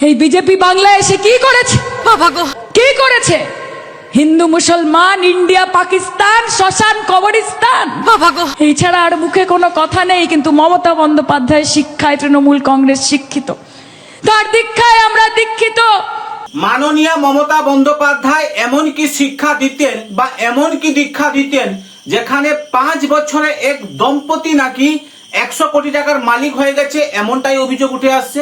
এই বিজেপি বাংলায় এসে কি করেছে বাবা গো, কি করেছে? হিন্দু মুসলমান, ইন্ডিয়া পাকিস্তান, শ্মশান কবরস্থান বাবা গো, এই ছাড়া আর মুখে কোনো কথা নেই। কিন্তু মমতা বন্দ্যোপাধ্যায় শিক্ষায় তৃণমূল কংগ্রেস শিক্ষিত, তার দীক্ষায় আমরা দীক্ষিত। মাননীয় মমতা বন্দ্যোপাধ্যায় এমন কি শিক্ষা দিতেন বা এমন কি দীক্ষা দিতেন যেখানে 5 বছরে এক দম্পতি নাকি 100 কোটি টাকার মালিক হয়ে গেছে, এমনটাই অভিযোগ উঠে আসছে।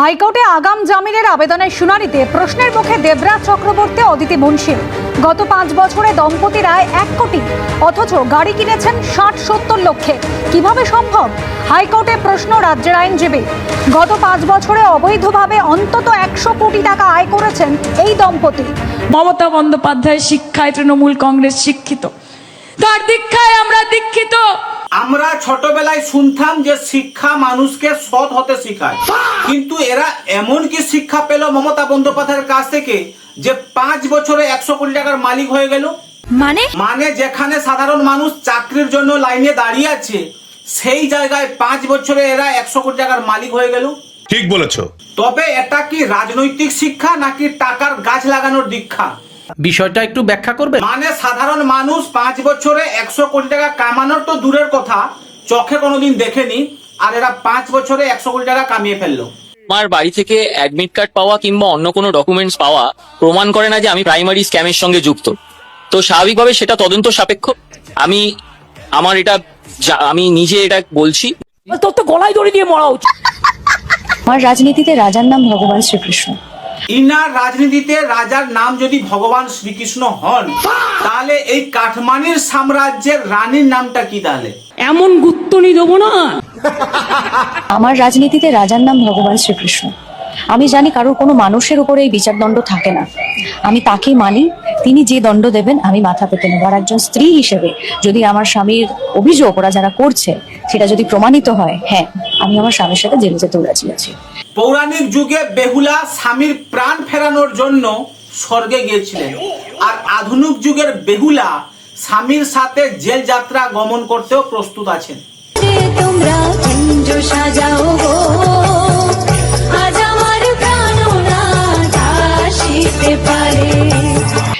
হাইকোর্টে আগাম জামিনের আবেদনের শুনানিতে প্রশ্নের মুখে দেবরাজ চক্রবর্তী, অদিতি মুন্সির। গত 5 বছরে দম্পতির আয় 1 কোটি, অথচ গাড়ি কিনেছেন 60-70 লক্ষে। কিভাবে সম্ভব? হাইকোর্টে প্রশ্ন রাজ্যের আইনজীবী। গত 5 বছরে অবৈধভাবে অন্তত 100 কোটি টাকা আয় করেছেন এই দম্পতি। মমতা বন্দ্যোপাধ্যায় শিক্ষায় তৃণমূল কংগ্রেস শিক্ষিত, তার দীক্ষায় আমরা দীক্ষিত। আমরা ছোটবেলায় শুনতাম যে শিক্ষা মানুষকে সৎ হতে শেখায়, কিন্তু এরা এমন কি শিক্ষা পেল মমতা বন্দ্যোপাধ্যায়ের কাছ থেকে যে 5 বছরে 100 কোটি টাকার মালিক হয়ে গেল? মানে যেখানে সাধারণ মানুষ চাকরির জন্য লাইনে দাঁড়িয়ে আছে, সেই জায়গায় 5 বছরে এরা 100 কোটি টাকার মালিক হয়ে গেল। ঠিক বলেছো। তবে এটা কি রাজনৈতিক শিক্ষা নাকি টাকার গাছ লাগানোর দীক্ষা? বিষয়টা একটু ব্যাখ্যা করবে। মানে সাধারণ মানুষ 5 বছরে 100 কোটি টাকা কামানোর তো দূরের কথা, চোখে কোনোদিন দেখেনি, আর এরা 5 বছরে 100 কোটি টাকা কামিয়ে ফেললো। আমার বাড়ি থেকে অ্যাডমিট কার্ড পাওয়া কিংবা অন্য কোনো ডকুমেন্টস পাওয়া প্রমাণ করে না যে আমি প্রাইমারি স্ক্যামের সঙ্গে যুক্ত। তো স্বাভাবিকভাবে সেটা তদন্ত সাপেক্ষ। আমি নিজে এটা বলছি। তোর তো গলায় দড়ি দিয়ে মরা উচিত। আমার রাজনীতিতে রাজার নাম ভগবান শ্রীকৃষ্ণ। ইনার রাজনীতিতে রাজার নাম যদি ভগবান শ্রীকৃষ্ণ হন, তাহলে এই কাঠমানির সাম্রাজ্যের রানীর নামটা কি তাহলে? এমন গুত্তনি দেবো না। আমার রাজনীতিতে রাজার নাম ভগবান শ্রীকৃষ্ণ। আমি জানি কারোর কোনো মানুষের উপরে এই বিচারদণ্ড থাকে না, আমি তাকেই মানি। তিনি যে দণ্ড দেবেন আমি মাথা পেতে নেব। আর একজন স্ত্রী হিসেবে যদি আমার স্বামীর অভিযোগ ওরা যারা করছে সেটা যদি প্রমাণিত হয়, হ্যাঁ, আমি আমার স্বামীর সাথে জেলে যেতে রাজি আছি। পৌরাণিক যুগে বেহুলা স্বামীর প্রাণ ফেরানোর জন্য স্বর্গে গিয়েছিলেন, আর আধুনিক যুগের বেহুলা স্বামীর সাথে জেল যাত্রা গমন করতেও প্রস্তুত আছেন। তোমরা কুঞ্জ সাজাও গো, আজ আমার প্রাণনা আসিতে পারে।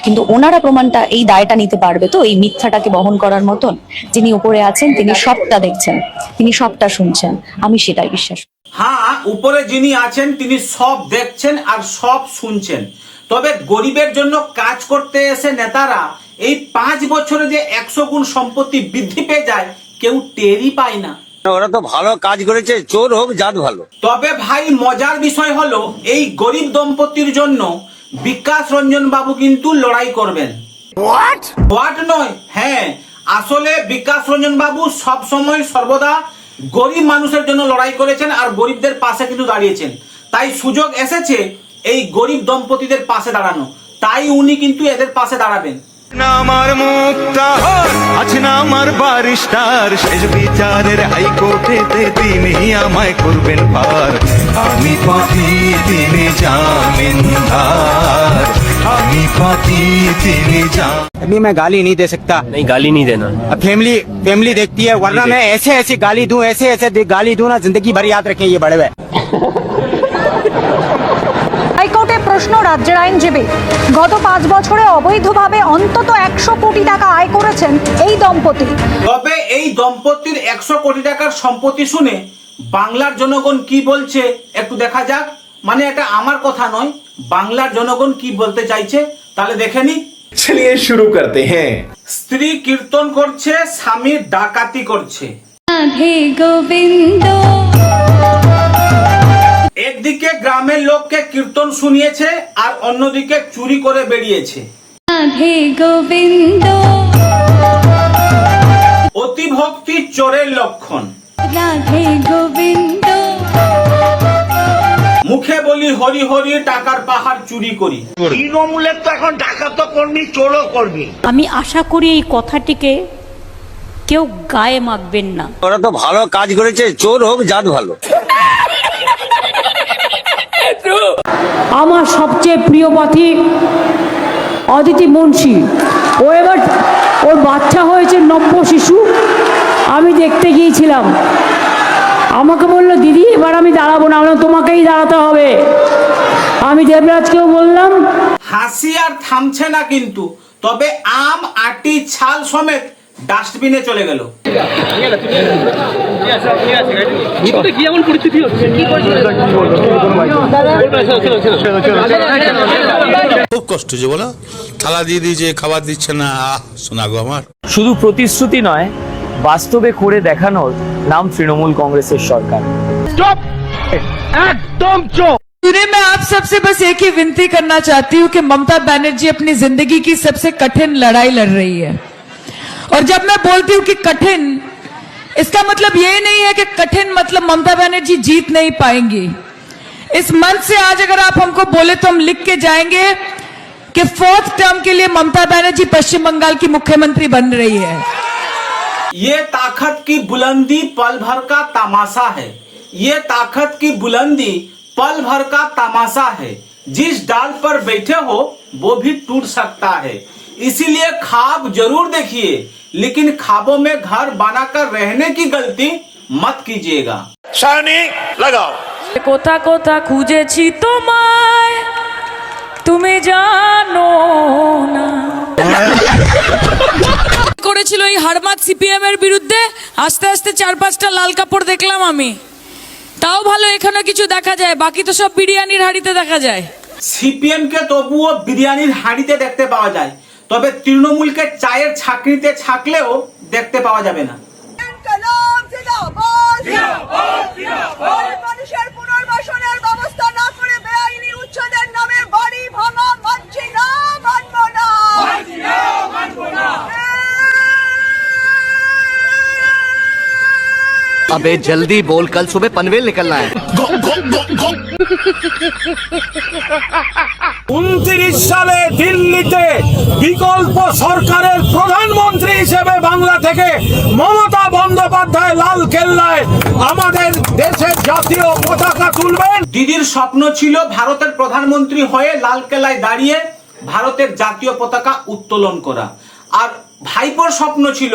কিন্তু ওনারা প্রমাণটা, এই দায়টা নিতে পারবে তো, এই মিথ্যাটাকে বহন করার মতন? যিনি উপরে আছেন তিনি সবটা দেখছেন, তিনি সবটা শুনছেন, আমি সেটাই বিশ্বাস করি। হ্যাঁ, উপরে যিনি আছেন তিনি সব দেখছেন আর সব শুনছেন। তবে গরিবের জন্য কাজ করতে এসে নেতারা এই 5 বছরে যে 100 গুণ সম্পত্তি বৃদ্ধি পেয়ে যায়, কেউ টেরই পায় না। ওরা তো ভালো কাজ করেছে, চোর হোক জাত ভালো। তবে ভাই মজার বিষয় হলো, এই গরিব দম্পতির জন্য বিকাশ রঞ্জন বাবু কিন্তু লড়াই করবেন। হোয়াট নয়, হ্যাঁ, আসলে বিকাশ রঞ্জন বাবু সব সময় সর্বদা গরিব মানুষের জন্য লড়াই করেছেন আর গরিবদের পাশে কিন্তু দাঁড়িয়েছেন। তাই সুযোগ এসেছে এই গরিব দম্পতিদের পাশে দাঁড়ানো, তাই উনি কিন্তু এদের পাশে দাঁড়াবেন। আমার মুক্তা আছে না আমার বারিস্টার, শেষ বিচারের হাইকোর্টেতে তিনি আমায় করবেন পার। আমি পাপি তিনি জামিনদার, আমি পাপি তিনি अभी मैं गाली नहीं दे सकता। नहीं, गाली नहीं देना। अब फैमिली देखती है, वरना मैं ऐसे गाली दूं, ऐसे गाली दूं ना, जिंदगी भर याद रखें ये बड़े हुए। হাইকোর্টে প্রশ্ন রাজ্যের আইনজীবী। গত 5 বছরে অবৈধভাবে অন্তত 100 কোটি টাকা আয় করেছেন এই দম্পতি। তবে এই দম্পতির 100 কোটি টাকার সম্পত্তি শুনে বাংলার জনগণ কি বলছে একটু দেখা যাক। মানে এটা আমার কথা নয়, বাংলার জনগণ কি বলতে চাইছে তাহলে দেখে নি। चलिए शुरू करते हैं। স্ত্রী কীর্তন করছে, স্বামী ডাকাতি করছে। রাধে গোবিন্দ। একদিকে গ্রামের লোককে কীর্তন শুনিয়েছে আর অন্যদিকে চুরি করে বেরিয়েছে। রাধে গোবিন্দ। অতি ভক্তি চোরের লক্ষণ। রাধে গোবিন্দ। মুখে বলি হরি হরি, টাকার পাহাড় চুরি করি। তৃণমূলের তো এখন ডাকাত কর্মী, চোরও কর্মী। আমি আশা করি এই কথাটিকে কেউ গায়ে মাখবেন না। ওরা তো ভালো কাজ করেছে, চোর হোক জাত ভালো। আমার সবচেয়ে প্রিয় পাখি অদিতি মুন্সি, ও এবার ওর বাচ্চা হয়েছে, নব্য শিশু। আমি দেখতে গিয়েছিলাম, আমাকে বললো দিদি এবার আমি দাঁড়াবো না, আমরা তোমাকেই দাঁড়াতে হবে। আমি দেবরাজকেও বললাম, হাসি আর থামছে না কিন্তু, তবে আম আটি ছাল সমেত ডাস্টবিনে চলে গেল। খুব কষ্ট যে বলো, থালা দিয়ে দিয়েছে, খাবার দিচ্ছে না, শোনা গো আমার। শুধু প্রতিশ্রুতি নয়, বাস্তবে করে দেখানোর নাম তৃণমূল কংগ্রেসের সরকার। मैं आप सबसे बस एक ही विनती करना चाहती हूँ कि ममता बनर्जी अपनी जिंदगी की सबसे कठिन लड़ाई लड़ रही है, और जब मैं बोलती हूँ कि कठिन, इसका मतलब ये नहीं है कि कठिन मतलब ममता बनर्जी जीत नहीं पाएंगी। इस मंच से आज अगर आप हमको बोले तो हम लिख के जाएंगे कि 4th टर्म के लिए ममता बनर्जी पश्चिम बंगाल की मुख्यमंत्री बन रही है। ये ताकत की बुलंदी पल भर का तमाशा है, ये ताकत की बुलंदी पल भर का तमाशा है। जिस डाल पर बैठे हो वो भी टूट सकता है, इसीलिए ख्वाब जरूर देखिए, लेकिन ख्वाबों में घर बनाकर रहने की गलती मत कीजिएगा। লাগাও। কোথা কোথা খুঁজেছি তোমায়, তুমি জানো না। করেছিল এই হারমাত সিপিএম এর বিরুদ্ধে, আস্তে আস্তে 4-5টা লাল কাপড় দেখলাম আমি। তাও ভালো এখানে কিছু দেখা যায়, বাকি তো সব বিরিয়ানির হাঁড়িতে দেখা যায়। সিপিএম কে তবুও বিরিয়ানির হাঁড়িতে দেখতে পাওয়া যায়, তবে তৃণমূলকে চায়ের ছাকনিতে ছাকলেও দেখতে পাওয়া যাবে না। মানুষের পুনর্বাসনের ব্যবস্থা না করে বেআইনি উচ্ছেদের নামে বাড়ি ভাঙা মানছি না, মানব না। अबे जल्दी बोल, कल सुबह पनवेल निकलना है। 29 সালে দিল্লিতে বিকল্প সরকারের প্রধানমন্ত্রী হিসেবে বাংলা থেকে মমতা বন্দ্যোপাধ্যায় লাল কেল্লায় আমাদের দেশের জাতীয় পতাকা তুলবেন। দিদির স্বপ্ন ছিল ভারতের প্রধানমন্ত্রী হয়ে লালকেল্লায় দাঁড়িয়ে ভারতের জাতীয় পতাকা উত্তোলন করা, আর ভাইপোর স্বপ্ন ছিল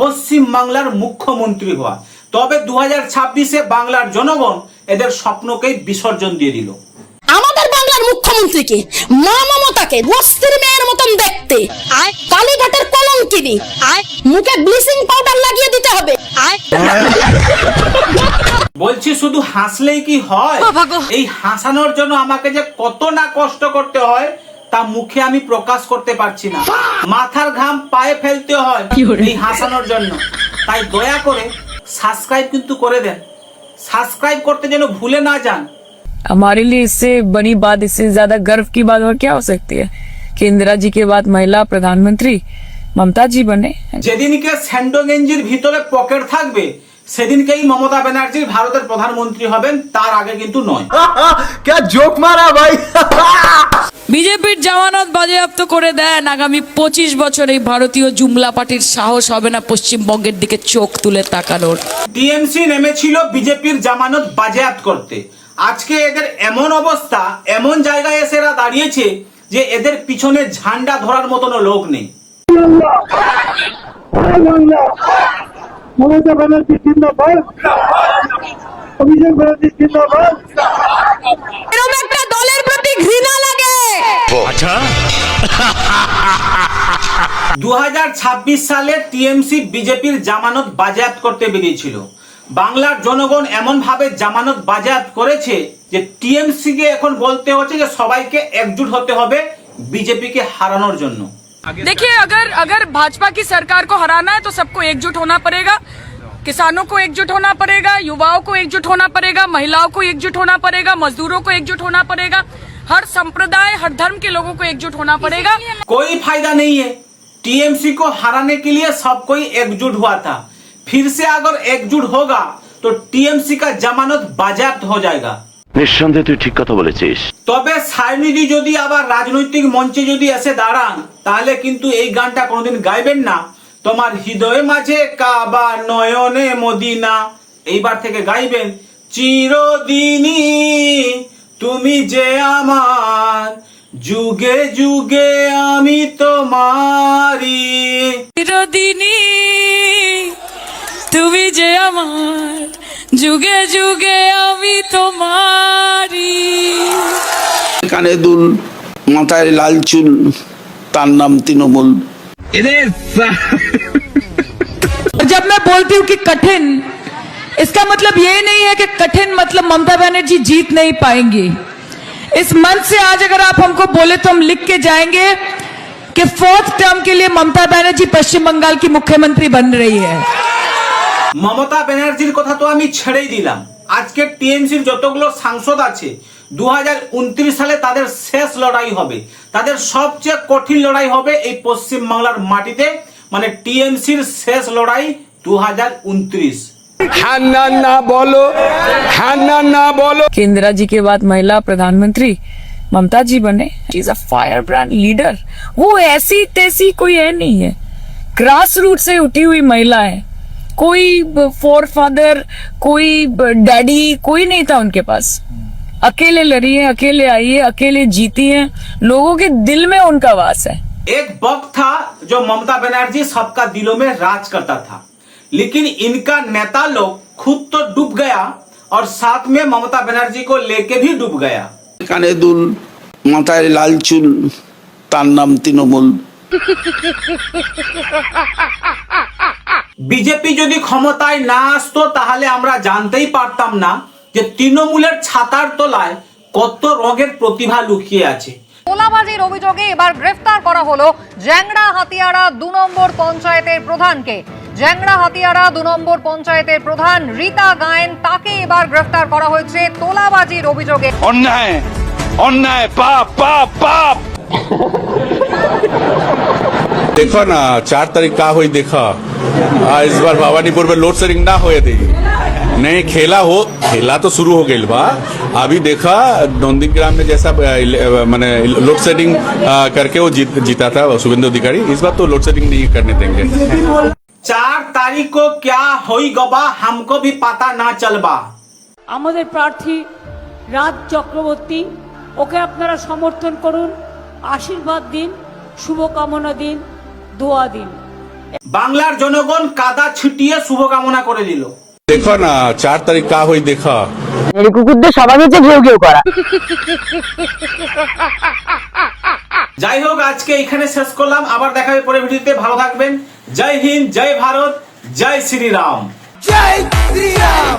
পশ্চিম বাংলার মুখ্যমন্ত্রী হওয়া। তবে 2026-এ বাংলার জনগণ এদের স্বপ্নকেই বিসর্জন দিয়ে দিল। আমাদের বাংলার মুখ্যমন্ত্রীকে মা মমতাকে বস্তির মেয়ের মতন দেখতে, কালীঘাটের কলঙ্কিনী, মুখে ব্লিচিং পাউডার লাগিয়ে দিতে হবে। বলছি শুধু হাসলেই কি হয়? এই হাসানোর জন্য আমাকে যে কত না কষ্ট করতে হয় তা মুখে আমি প্রকাশ করতে পারছি না। মাথার ঘাম পায়ে ফেলতে হয় এই হাসানোর জন্য। তাই দয়া করে সাবস্ক্রাইব কিন্তু করে দেন, সাবস্ক্রাইব করতে যেন ভুলে না যান। हमारे लिए इससे बड़ी बात, इससे ज्यादा गर्व की बात और क्या हो सकती है कि इंदिरा जी के बाद महिला प्रधानमंत्री ममता जी बने। যেদিনকে স্যান্ডো গেঞ্জির ভিতরে পকেট থাকবে সেদিনকেই মমতা ব্যানার্জি ভারতের প্রধানমন্ত্রী হবেন, তার আগে কিন্তু নয়। क्या जोक मारा भाई। বিজেপির জামানত বাজেয়াপ্ত করে দেন, আগামী 25 বছর এই ভারতীয় জুমলা পার্টির সাহস হবে না পশ্চিমবঙ্গের দিকে চোখ তুলে তাকানোর। টিএমসি নেমেছিল বিজেপির জামানত বাজেয়াপ্ত করতে। আজকে এদের এমন অবস্থা, এমন জায়গায় এসে এরা দাঁড়িয়েছে যে এদের পিছনে ঝান্ডা ধরার মতনও লোক নেই। এরকম একটা দলের প্রতি ঘৃণা লাগে। আচ্ছা 2026 সালে টিএমসি বিজেপির জামানত বাজেয়াপ্ত করতে বেরিয়েছিল। বাংলার জনগণ এমন ভাবে জামানত বাজেয়াপ্ত করেছে যে টিএমসি কে এখন বলতে হচ্ছে যে সবাইকে একজুট হতে হবে बीजेपी के हरानोर जन्नो। देखिए, अगर भाजपा की सरकार को हराना है तो सबको एकजुट होना पड़ेगा। किसानों को एकजुट होना पड़ेगा, युवाओं को एकजुट होना पड़ेगा, महिलाओं को एकजुट होना पड़ेगा, मजदूरों को एकजुट होना पड़ेगा, हर संप्रदाय हर धर्म के लोगों को एकजुट होना पड़ेगा। कोई फायदा नहीं है, टीएमसी को हराने के लिए सब कोई एकजुट हुआ था। फिर से अगर एकजुट होगा तो टीएमसी का जमानत बाजेयाप्त हो जाएगा। নিঃসন্দেহে তুই ঠিক কথা বলেছিস। তবে সায়নিধি যদি আবার রাজনৈতিক মঞ্চে যদি এসে দাঁড়ান তাহলে কিন্তু এই গানটা কোনোদিন গাইবেন না, তোমার হৃদয় মাঝে কাবা নয়নে মদিনা। এইবার থেকে গাইবেন, চিরদিনই তুমি যে আমার, যুগে যুগে আমি তোমারি। চিরদিনই তুমি যে আমার, যুগে যুগে আমি তোমারি। কানে দুল, মাথায় লাল চুল, তার নাম তৃণমূল। जब मैं बोलती हूँ कि कठिन, इसका मतलब ये नहीं है कि कठिन मतलब ममता बनर्जी जीत नहीं पाएंगी। इस मंच से आज अगर आप हमको बोले तो हम लिख के जाएंगे कि 4th टर्म के लिए ममता बनर्जी पश्चिम बंगाल की मुख्यमंत्री बन रही है। মমতা ব্যানার্জির কথা তো আমি ছেড়েই দিলাম। আজকে টিএমসির যতগুলো সাংসদ আছে 2029 সালে তাদের শেষ লড়াই হবে, তাদের সবচেয়ে কঠিন লড়াই হবে এই পশ্চিম বাংলার মাটিতে, মানে টিএমসির শেষ লড়াই 2029। হ্যাঁ না না বলো, হ্যাঁ না না বলো। केंद्र जी के बाद महिला प्रधानमंत्री ममता जी बने। Is a fire brand leader. वो ऐसी तैसी कोई है नहीं है, ग्रास रूट से उठी हुई महिला है। कोई फोर फादर, कोई डैडी, कोई नहीं था उनके पास। अकेले लड़ी है, अकेले आई है, अकेले जीती है। लोगों के दिल में उनका वास है। एक वक्त था जो ममता बनर्जी सबका दिलों में राज करता था, लेकिन इनका नेता लोग खुद तो डूब गया और साथ में ममता बनर्जी को लेके भी डूब गया। কানে দুল, মাথায় লাল চুল, তার নাম তৃণমূল। বিজেপি যদি ক্ষমতায় না আসতো তাহলে আমরা জানতেই পারতাম না যে তৃণমূলের ছাতার তলায় কত রঙের প্রতিভা লুকিয়ে আছে। তোলাবাজির অভিযোগে এবার গ্রেফতার করা হলো জ্যাংড়া হাতিয়াড়া 2 নম্বর পঞ্চায়েতের প্রধানকে। জ্যাংড়া হাতিয়াড়া 2 নম্বর পঞ্চায়েতের প্রধান রীতা গায়েন, তাকে এবার গ্রেফতার করা হয়েছে তোলাবাজির অভিযোগে। অন্যায়, অন্যায়, পাপ, পাপ, পাপ। देखो ना 4 तारीख का हुई देखा, इस बार भवानीपुर में लोड शेडिंग ना होए थी। नहीं खेला तो शुरू हो गई बा। अभी देखा नंदीग्राम में जैसा मैंने लोड शेडिंग करके वो जीता था शुभेंदु अधिकारी, इस बार तो लोड शेडिंग नहीं करने देंगे। 4 तारीख को क्या होई गबा हमको भी पता ना चलबा। আমাদের প্রার্থী রাজ চক্রবর্তী, ওকে আপনারা সমর্থন করুন, আশীর্বাদ দিন, শুভকামনা দিন, দোয়া দিন। বাংলার জনগণ কাদা ছিটিয়ে শুভকামনা করে দিল। देखो ना 4 तारीख का हुई देखा, কুকুরদের সবাই হচ্ছে ঘেউ ঘেউ করা। যাই হোক, আজকে এখানে শেষ করলাম, আবার দেখা হবে পরের ভিডিওতে। ভালো থাকবেন। জয় হিন্দ, জয় ভারত, জয় শ্রীরাম। জয় শ্রীরাম।